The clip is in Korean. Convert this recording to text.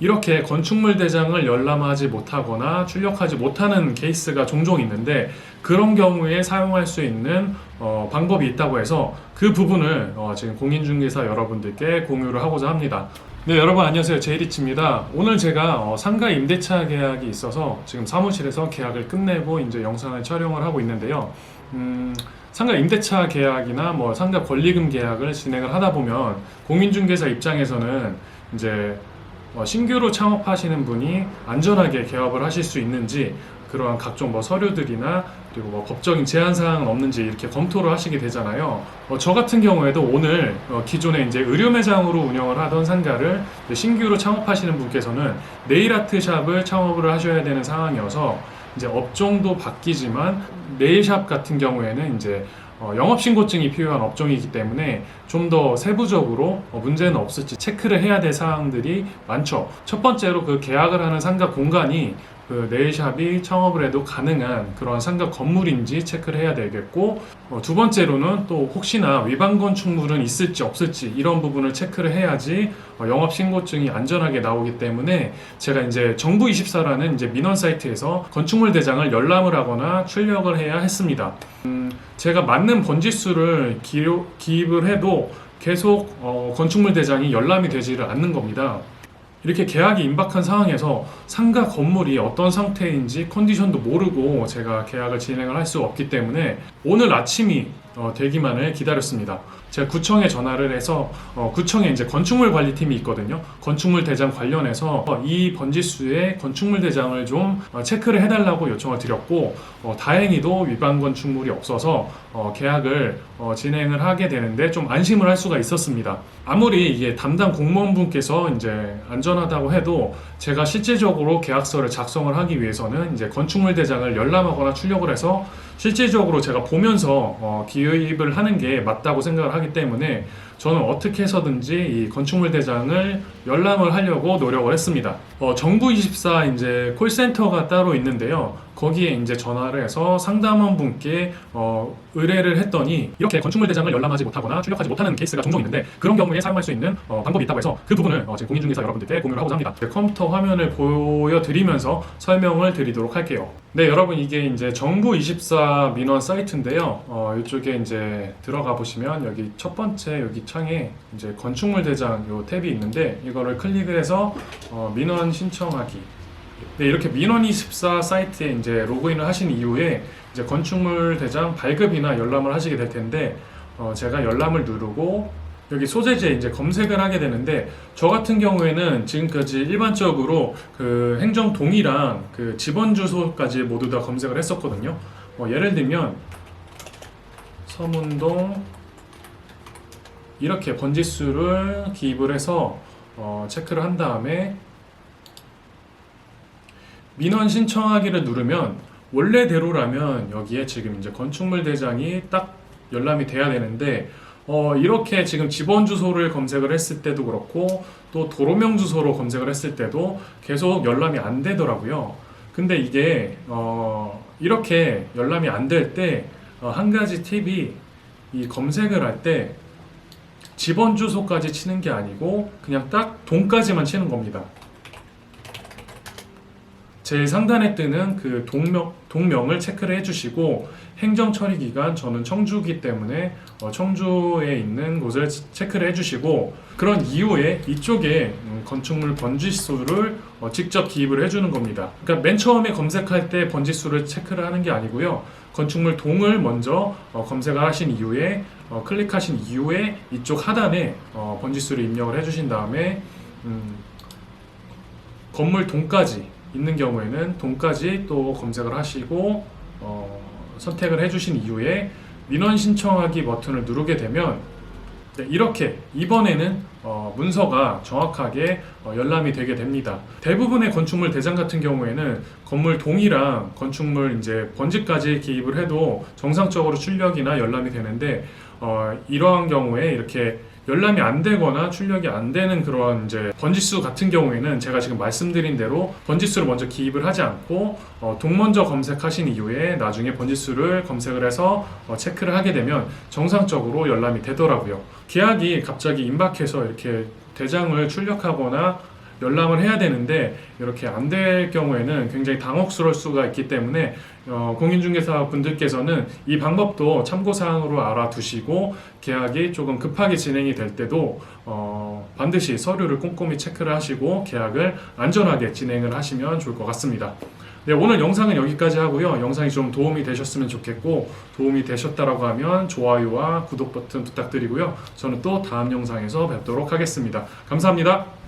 이렇게 건축물 대장을 열람하지 못하거나 출력하지 못하는 케이스가 종종 있는데, 그런 경우에 사용할 수 있는 방법이 있다고 해서 그 부분을 지금 공인중개사 여러분들께 공유를 하고자 합니다. 네, 여러분 안녕하세요. 제이리치입니다. 오늘 제가 상가 임대차 계약이 있어서 지금 사무실에서 계약을 끝내고 이제 영상을 촬영을 하고 있는데요. 상가 임대차 계약이나 뭐 상가 권리금 계약을 진행을 하다 보면 공인중개사 입장에서는 이제 신규로 창업하시는 분이 안전하게 개업을 하실 수 있는지, 그러한 각종 뭐 서류들이나 그리고 뭐 법적인 제한 사항은 없는지 이렇게 검토를 하시게 되잖아요. 저 같은 경우에도 오늘 기존에 이제 의류 매장으로 운영을 하던 상가를 신규로 창업하시는 분께서는 네일 아트 샵을 창업을 하셔야 되는 상황이어서, 이제 업종도 바뀌지만 네일샵 같은 경우에는 이제 영업신고증이 필요한 업종이기 때문에 좀 더 세부적으로 문제는 없을지 체크를 해야 될 사항들이 많죠. 첫 번째로 그 계약을 하는 상가 공간이 그 네일샵이 창업을 해도 가능한 그런 상가 건물인지 체크를 해야 되겠고, 두 번째로는 또 혹시나 위반 건축물은 있을지 없을지 이런 부분을 체크를 해야지 영업신고증이 안전하게 나오기 때문에, 제가 이제 정부24라는 이제 민원 사이트에서 건축물 대장을 열람을 하거나 출력을 해야 했습니다. 제가 맞는 번지수를 기입을 해도 계속 건축물 대장이 열람이 되지를 않는 겁니다. 이렇게 계약이 임박한 상황에서 상가 건물이 어떤 상태인지 컨디션도 모르고 제가 계약을 진행을 할 수 없기 때문에 오늘 아침이 되기만을 기다렸습니다. 제가 구청에 전화를 해서 구청에 이제 건축물 관리팀이 있거든요. 건축물 대장 관련해서 이 번지수의 건축물 대장을 좀 체크를 해달라고 요청을 드렸고, 다행히도 위반 건축물이 없어서 계약을 진행을 하게 되는데 좀 안심을 할 수가 있었습니다. 아무리 이게 담당 공무원분께서 이제 안전하다고 해도 제가 실제적으로 계약서를 작성을 하기 위해서는 이제 건축물 대장을 열람하거나 출력을 해서 실질적으로 제가 보면서 기입을 하는 게 맞다고 생각을 하기 때문에 저는 어떻게 해서든지 이 건축물 대장을 열람을 하려고 노력을 했습니다. 정부24 이제 콜센터가 따로 있는데요. 거기에 이제 전화를 해서 상담원 분께 의뢰를 했더니, 이렇게 건축물 대장을 열람하지 못하거나 출력하지 못하는 케이스가 종종 있는데 그런 경우에 사용할 수 있는 방법이 있다고 해서 그 부분을 지금 공인중개사 여러분들께 공유를 하고자 합니다. 컴퓨터 화면을 보여드리면서 설명을 드리도록 할게요. 네, 여러분 이게 이제 정부24 민원 사이트인데요. 이쪽에 이제 들어가 보시면 여기 첫 번째 여기 창에 이제 건축물 대장 요 탭이 있는데, 이거를 클릭을 해서 민원 신청하기. 네, 이렇게 민원24 사이트에 이제 로그인을 하신 이후에 이제 건축물 대장 발급이나 열람을 하시게 될 텐데, 제가 열람을 누르고 여기 소재지에 이제 검색을 하게 되는데, 저 같은 경우에는 지금까지 일반적으로 그 행정 동의랑 그 집원 주소까지 모두 다 검색을 했었거든요. 예를 들면 서문동 이렇게 번지수를 기입을 해서 체크를 한 다음에 민원 신청하기를 누르면, 원래대로라면 여기에 지금 이제 건축물 대장이 딱 열람이 돼야 되는데, 이렇게 지금 집원 주소를 검색을 했을 때도 그렇고 또 도로명 주소로 검색을 했을 때도 계속 열람이 안 되더라고요. 근데 이게 이렇게 열람이 안 될 때 한 가지 팁이, 이 검색을 할 때 집원 주소까지 치는 게 아니고 그냥 딱 동까지만 치는 겁니다. 제일 상단에 뜨는 그 동명을 체크를 해주시고, 행정 처리 기간, 저는 청주기 때문에 청주에 있는 곳을 체크를 해주시고, 그런 이후에 이쪽에 건축물 번지수를 직접 기입을 해주는 겁니다. 그러니까 맨 처음에 검색할 때 번지수를 체크를 하는 게 아니고요. 건축물 동을 먼저 검색을 하신 이후에 클릭하신 이후에 이쪽 하단에 번지수를 입력을 해주신 다음에 건물 동까지 있는 경우에는 동까지 또 검색을 하시고 선택을 해주신 이후에 민원 신청하기 버튼을 누르게 되면, 네, 이렇게 이번에는 문서가 정확하게 열람이 되게 됩니다. 대부분의 건축물 대장 같은 경우에는 건물 동이랑 건축물 이제 번지까지 기입을 해도 정상적으로 출력이나 열람이 되는데, 이러한 경우에 이렇게 열람이 안 되거나 출력이 안 되는 그런 이제 번지수 같은 경우에는 제가 지금 말씀드린 대로 번지수를 먼저 기입을 하지 않고 동 먼저 검색하신 이후에 나중에 번지수를 검색을 해서 체크를 하게 되면 정상적으로 열람이 되더라고요. 계약이 갑자기 임박해서 이렇게 대장을 출력하거나 열람을 해야 되는데 이렇게 안 될 경우에는 굉장히 당혹스러울 수가 있기 때문에 공인중개사 분들께서는 이 방법도 참고사항으로 알아두시고 계약이 조금 급하게 진행이 될 때도 반드시 서류를 꼼꼼히 체크를 하시고 계약을 안전하게 진행을 하시면 좋을 것 같습니다. 네, 오늘 영상은 여기까지 하고요. 영상이 좀 도움이 되셨으면 좋겠고 도움이 되셨다라고 하면 좋아요와 구독 버튼 부탁드리고요. 저는 또 다음 영상에서 뵙도록 하겠습니다. 감사합니다.